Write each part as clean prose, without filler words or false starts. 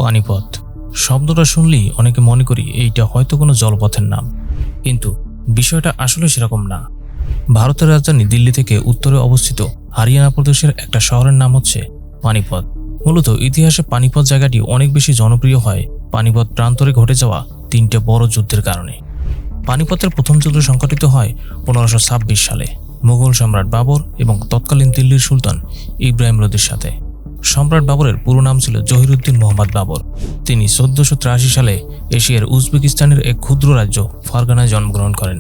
পানিপথ শব্দটা শুনলেই অনেকে মনে করি এইটা হয়তো কোনো জলপথের নাম, কিন্তু বিষয়টা আসলে সেরকম না। ভারতের রাজধানী দিল্লি থেকে উত্তরে অবস্থিত হরিয়ানা প্রদেশের একটা শহরের নাম হচ্ছে পানিপথ। মূলত ইতিহাসে পানিপথ জায়গাটি অনেক বেশি জনপ্রিয় হয় পানিপথ প্রান্তরে ঘটে যাওয়া তিনটে বড় যুদ্ধের কারণে। পানিপথের প্রথম যুদ্ধ সংঘটিত হয় 1526 সালে মুঘল সম্রাট বাবর এবং তৎকালীন দিল্লির সুলতান ইব্রাহিম লোদির সাথে। সম্রাট বাবরের পুরো নাম ছিল জহিরুদ্দিন মোহাম্মদ বাবর। তিনি 1483 সালে এশিয়ার উজবেকিস্তানের এক ক্ষুদ্র রাজ্য ফারগানায় জন্মগ্রহণ করেন।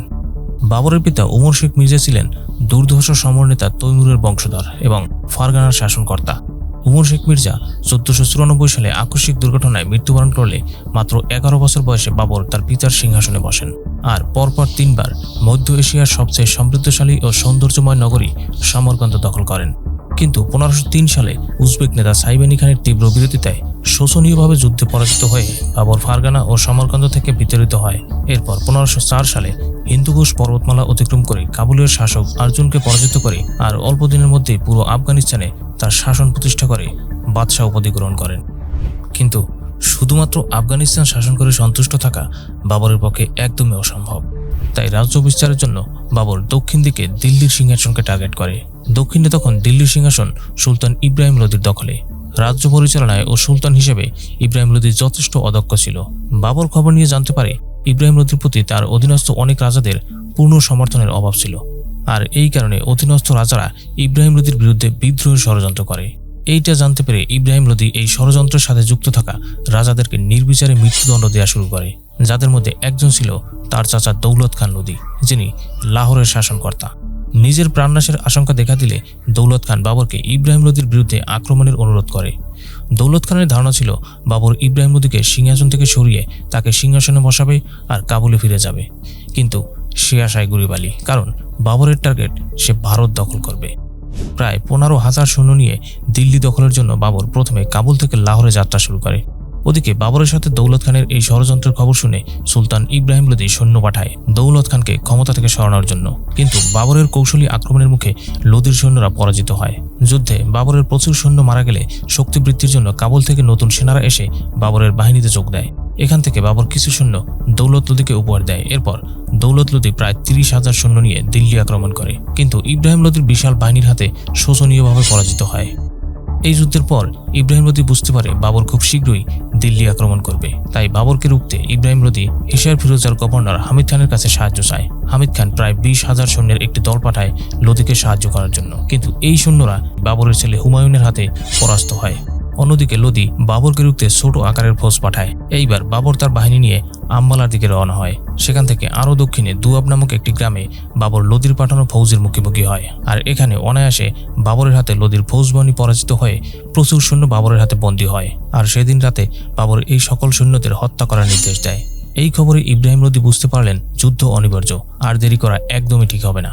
বাবরের পিতা উমর শেখ মির্জা ছিলেন দুর্ধর্ষ সমরনেতা তৈমুরের বংশধর এবং ফারগানার শাসনকর্তা। উমর শেখ মির্জা 1494 সালে আকস্মিক দুর্ঘটনায় মৃত্যুবরণ করলে মাত্র 11 বছর বয়সে বাবর তার পিতার সিংহাসনে বসেন আর পরপর 3 বার মধ্য এশিয়ার সবচেয়ে সমৃদ্ধশালী ও সৌন্দর্যময় নগরী সমরকন্দ দখল করেন। কিন্তু 1503 সালে উজবেক নেতা সাইবানি খানের তীব্র বিরোধিতায় শোচনীয়ভাবে যুদ্ধে পরাজিত হয়ে বাবর ফারগানা ও সমরকন্দ থেকে বিতাড়িত হয়। এরপর 1504 সালে হিন্দুকুশ পর্বতমালা অতিক্রম করে কাবুলের শাসক আর্জুনকে পরাজিত করে আর অল্প দিনের মধ্যেই পুরো আফগানিস্তানে তার শাসন প্রতিষ্ঠা করে বাদশাহ উপাধি গ্রহণ করেন। কিন্তু শুধুমাত্র আফগানিস্তান শাসন করে সন্তুষ্ট থাকা বাবরের পক্ষে একদমই অসম্ভব। তাই রাজ্য বিস্তারের জন্য বাবর দক্ষিণ দিকে দিল্লির সিংহাসনকে টার্গেট করে। দক্ষিণে তখন দিল্লির সিংহাসন সুলতান ইব্রাহিম লোদির দখলে। রাজ্য পরিচালনায় ও সুলতান হিসেবে ইব্রাহিম লোদি যথেষ্ট অদক্ষ ছিল। বাবর খবর নিয়ে জানতে পারে ইব্রাহিম লোদির প্রতি তার অধীনস্থ অনেক রাজাদের পূর্ণ সমর্থনের অভাব ছিল, আর এই কারণে অধীনস্থ রাজারা ইব্রাহিম লোদির বিরুদ্ধে বিদ্রোহের ষড়যন্ত্র করে। এইটা জানতে পেরে ইব্রাহিম লোদি এই ষড়যন্ত্রের সাথে যুক্ত থাকা রাজাদেরকে নির্বিচারে মৃত্যুদণ্ড দেওয়া শুরু করে, যাদের মধ্যে একজন ছিল তার চাচা দৌলত খান লোদি, যিনি লাহোরের শাসনকর্তা। নিজের প্রাণনাশের আশঙ্কা দেখা দিলে দৌলত খান বাবরকে ইব্রাহিম লোদির বিরুদ্ধে আক্রমণের অনুরোধ করে। দৌলত খানের ধারণা ছিল বাবর ইব্রাহিম লোদিকে সিংহাসন থেকে সরিয়ে তাকে সিংহাসনে বসাবে আর কাবুলে ফিরে যাবে, কিন্তু সে আশায় গুড়িবালি, কারণ বাবরের টার্গেট সে ভারত দখল করবে। প্রায় 15,000 সৈন্য নিয়ে দিল্লি দখলের জন্য বাবর প্রথমে কাবুল থেকে লাহোরে যাত্রা শুরু করে। ওদিকে বাবরের সাথে দৌলত খানের এই ষড়যন্ত্রের খবর শুনে সুলতান ইব্রাহিম লোদি সৈন্য পাঠায় দৌলত খানকে ক্ষমতা থেকে সরানোর জন্য, কিন্তু বাবরের কৌশলী আক্রমণের মুখে লোদির সৈন্যরা পরাজিত হয়। যুদ্ধে বাবরের প্রচুর সৈন্য মারা গেলে শক্তি বৃদ্ধির জন্য কাবুল থেকে নতুন সেনারা এসে বাবরের বাহিনীতে যোগ দেয়। এখান থেকে বাবর কিছু সৈন্য দৌলত লোদিকে উপহার দেয়। এরপর দৌলত লোদি প্রায় 30,000 সৈন্য নিয়ে দিল্লি আক্রমণ করে, কিন্তু ইব্রাহিম লোদির বিশাল বাহিনীর হাতে শোচনীয়ভাবে পরাজিত হয়। এই যুদ্ধের পর ইব্রাহিম লোদি বুঝতে পারে বাবর খুব শীঘ্রই দিল্লি আক্রমণ করবে। তাই বাবরকে রুখতে ইব্রাহিম লোদি হিসার ফিরোজার গভর্নর হামিদ খানের কাছে সাহায্য চায়। হামিদ খান প্রায় 20,000 সৈন্যের একটি দল পাঠায় লোদিকে সাহায্য করার জন্য, কিন্তু এই সৈন্যরা বাবরের ছেলে হুমায়ুনের হাতে পরাস্ত হয়। অন্যদিকে লোদি বাবরকে রুখতে ছোট আকারের ফৌজ পাঠায়। এইবার বাবর তার বাহিনী নিয়ে আম্বালার দিকে রওনা হয়। সেখান থেকে আরও দক্ষিণে দুয়াব নামক একটি গ্রামে বাবর লোদির পাঠানো ফৌজের মুখোমুখি হয়, আর এখানে অনায়াসে বাবরের হাতে লোদির ফৌজ বাহিনী পরাজিত হয়ে প্রচুর সৈন্য বাবরের হাতে বন্দী হয়। আর সেদিন রাতে বাবর এই সকল সৈন্যদের হত্যা করার নির্দেশ দেয়। এই খবরে ইব্রাহিম লোদি বুঝতে পারলেন যুদ্ধ অনিবার্য, আর দেরি করা একদমই ঠিক হবে না।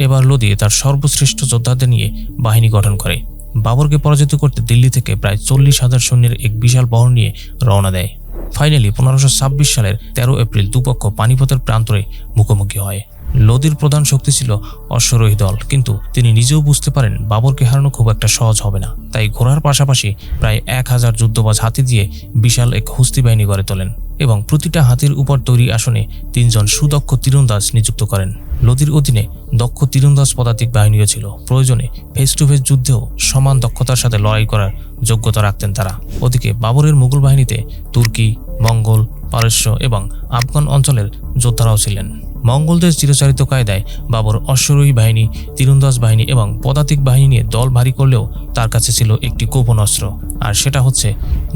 এবার লোদি তার সর্বশ্রেষ্ঠ যোদ্ধাদের নিয়ে বাহিনী গঠন করে বাবরকে পরাজিত করতে দিল্লি থেকে প্রায় 40,000 সৈন্যের এক বিশাল বহর নিয়ে রওনা দেয়। ফাইনালি 1526 সালের 13 এপ্রিল দুপক্ষ পানিপথের প্রান্তরে মুখোমুখি হয়। লোদির প্রধান শক্তি ছিল অশ্বারোহী দল, কিন্তু তিনি নিজেও বুঝতে পারেন বাবরকে হারানো খুব একটা সহজ হবে না। তাই ঘোড়ার পাশাপাশি প্রায় 1000 যুদ্ধবাজ হাতি দিয়ে বিশাল এক হস্তি বাহিনী গড়ে তোলেন এবং প্রতিটা হাতির উপর তৈরি আসনে 3 জন সুদক্ষ তীরন্দাজ নিযুক্ত করেন। লোদির অধীনে দক্ষ তীরন্দাজ পদাতিক বাহিনীও ছিল। প্রয়োজনে ফেস টু ফেস যুদ্ধেও সমান দক্ষতার সাথে লড়াই করার যোগ্যতা রাখতেন তারা। ওদিকে বাবরের মুঘল বাহিনীতে তুর্কি, মঙ্গল, পারস্য এবং আফগান অঞ্চলের যোদ্ধারাও ছিলেন। মঙ্গলদের চিরচারিত কায়দায় বাবর অশ্বারোহী বাহিনী, তীরন্দাজ বাহিনী এবং পদাতিক বাহিনী নিয়ে দল ভারী করলেও তার কাছে ছিল একটি গোপন অস্ত্র, আর সেটা হচ্ছে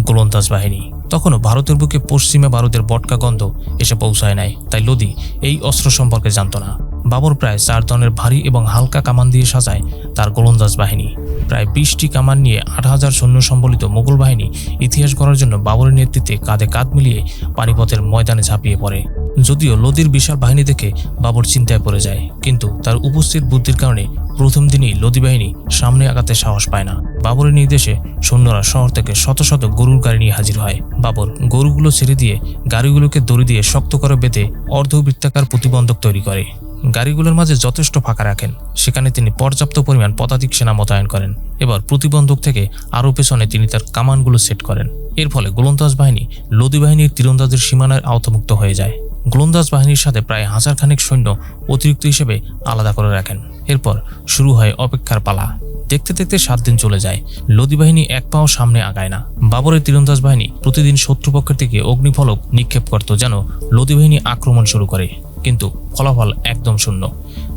গোলন্দাজ বাহিনী। তখনও ভারতের বুকে পশ্চিমে ভারতের বটকা গন্ধ এসে পৌঁছায় নাই, তাই লোদি এই অস্ত্র সম্পর্কে জানত না। বাবর প্রায় 4 ধরনের ভারী এবং হালকা কামান দিয়ে সাজায় তার গোলন্দাজ বাহিনী। প্রায় 20টি কামান নিয়ে 8,000 সৈন্য সম্বলিত মোগল বাহিনী ইতিহাস গড়ার জন্য বাবরের নেতৃত্বে কাঁধে কাঁধ মিলিয়ে পানিপথের ময়দানে ঝাঁপিয়ে পড়ে। যদিও লোদির বিশাল বাহিনী দেখে বাবর চিন্তায় পড়ে যায়, কিন্তু তার উপস্থিত বুদ্ধির কারণে প্রথম দিনই লোদি বাহিনী সামনে আগাতে সাহস পায় না। বাবরের নির্দেশে সৈন্যরা শহর থেকে শত শত গরুর গাড়ি নিয়ে হাজির হয়। বাবর গরুগুলো ছেড়ে দিয়ে গাড়িগুলোকে দড়ি দিয়ে শক্ত করে বেঁধে অর্ধবৃত্তাকার প্রতিবন্ধক তৈরি করে। গাড়িগুলোর মাঝে যথেষ্ট ফাঁকা রাখেন। সেখানে তিনি পর্যাপ্ত পরিমাণ পদাতিক সেনা মোতায়েন করেন। এবার প্রতিবন্ধক থেকে আরও পেছনে তিনি তার কামানগুলো সেট করেন। এর ফলে গোলন্দাজ বাহিনী লোদি বাহিনীর তীরন্দাজের সীমানার আওতামুক্ত হয়ে যায়। গোলন্দাজ বাহিনীর সাথে প্রায় 1000 খানেক সৈন্য অতিরিক্ত হিসেবে আলাদা করে রাখেন। এরপর শুরু হয় অপেক্ষার পালা। দেখতে দেখতে 7 দিন চলে যায়। লোদি বাহিনী এক পাও সামনে আগায় না। বাবরের তীরন্দাজ বাহিনী প্রতিদিন শত্রুপক্ষের দিকে অগ্নিফলক নিক্ষেপ করত যেন লোদি বাহিনী আক্রমণ শুরু করে, কিন্তু ফলাফল একদম শূন্য।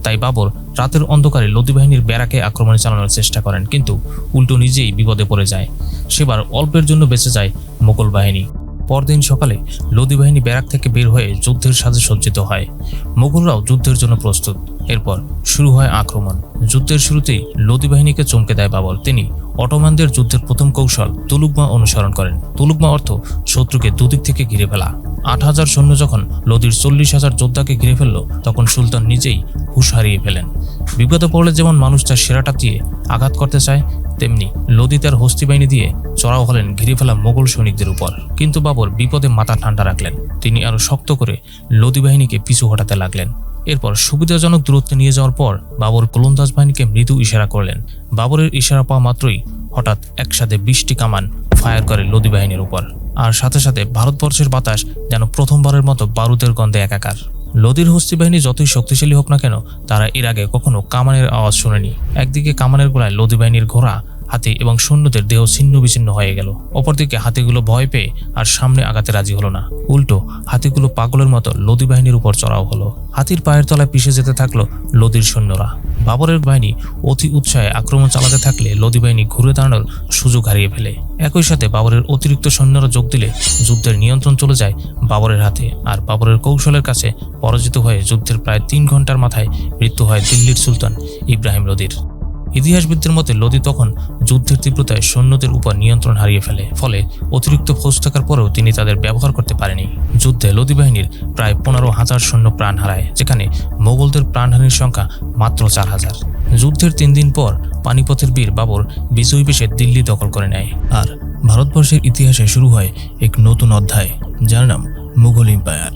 তাই বাবর রাতের অন্ধকারে লোদি বাহিনীর ব্যারাকে আক্রমণ চালানোর চেষ্টা করেন, কিন্তু উল্টো নিজেই বিপদে পড়ে যায়। সেবার অল্পের জন্য বেঁচে যায় মোগল বাহিনী। পরদিন সকালে লোদি বাহিনী ব্যারাক থেকে বের হয়ে যুদ্ধের সাজে সজ্জিত হয়। মোগলরাও যুদ্ধের জন্য প্রস্তুত। এরপর শুরু হয় আক্রমণ। যুদ্ধের শুরুতেই লোদি বাহিনীকে চমকে দেয় বাবর। তিনি অটোমানদের যুদ্ধের প্রথম কৌশল তুলুকমা অনুসরণ করেন। তুলুকমা অর্থ শত্রুকে দুদিক থেকে ঘিরে ফেলা। 8000 সৈন্য যখন লোদির 40,000 যোদ্ধাকে ঘিরে ফেলল, তখন সুলতান নিজেই হুঁশ হারিয়ে ফেলেন। বিপদে পড়লে যেমন মানুষ তার সেরাটা দিয়ে আঘাত করতে চায়, তেমনি লোদি তার হস্তি বাহিনী দিয়ে চড়াও হলেন ঘিরে ফেলা মোগল সৈনিকদের উপর। কিন্তু বাবর বিপদে মাথা ঠান্ডা রাখলেন। তিনি আরো শক্ত করে লোদি বাহিনীকে পিছু হটাতে লাগলেন। এরপর সুবিধাজনক দূরত্বে নিয়ে যাওয়ার পর বাবর গোলন্দাজ বাহিনীকে মৃদু ইশারা করলেন। বাবরের ইশারা পাওয়া মাত্রই হঠাৎ একসাথে 20টি কামান ফায়ার করে লোদি বাহিনীর উপর। আর সাথে সাথে ভারতবর্ষের বাতাস যেন প্রথমবারের মতো বারুদের গন্ধে একাকার। লোদির হস্তি বাহিনী যতই শক্তিশালী হোক না কেন, তারা এর আগে কখনো কামানের আওয়াজ শোনেনি। একদিকে কামানের গোলায় লোদি বাহিনীর ঘোড়া, হাতি এবং সৈন্যদের দেহ ছিন্ন বিচ্ছিন্ন হয়ে গেল। অপরদিকে হাতিগুলো ভয় পেয়ে আর সামনে আগাতে রাজি হলো না। উল্টো হাতিগুলো পাগলের মতো লোদি বাহিনীর উপর চড়াও হলো। হাতির পায়ের তলায় পিষে যেতে থাকলো লোদির সৈন্যরা। বাবরের বাহিনী অতি উৎসাহে আক্রমণ চালাতে থাকলে লোদি বাহিনী ঘুরে দাঁড়ানোর সুযোগ হারিয়ে ফেলে। একই সাথে বাবরের অতিরিক্ত সৈন্যরা যোগ দিলে যুদ্ধের নিয়ন্ত্রণ চলে যায় বাবরের হাতে। আর বাবরের কৌশলের কাছে পরাজিত হয়ে যুদ্ধের প্রায় 3 ঘন্টার মাথায় মৃত্যু হয় দিল্লির সুলতান ইব্রাহিম লোদির। ইতিহাসবিদদের মতে লোদি তখন যুদ্ধের তীব্রতায় সৈন্যদের উপর নিয়ন্ত্রণ হারিয়ে ফেলে। ফলে অতিরিক্ত ফৌজ থাকার পরেও তিনি তাদের ব্যবহার করতে পারেনি। যুদ্ধে লোদি বাহিনীর প্রায় 15,000 সৈন্য প্রাণ হারায়, যেখানে মোগলদের প্রাণহানির সংখ্যা মাত্র 4000। যুদ্ধের 3 দিন পর পানিপথের বীর বাবর বিজয়ী বেশে দিল্লি দখল করে নেয়। আর ভারতবর্ষের ইতিহাসে শুরু হয় এক নতুন অধ্যায়, যার নাম মুঘল এম্পায়ার।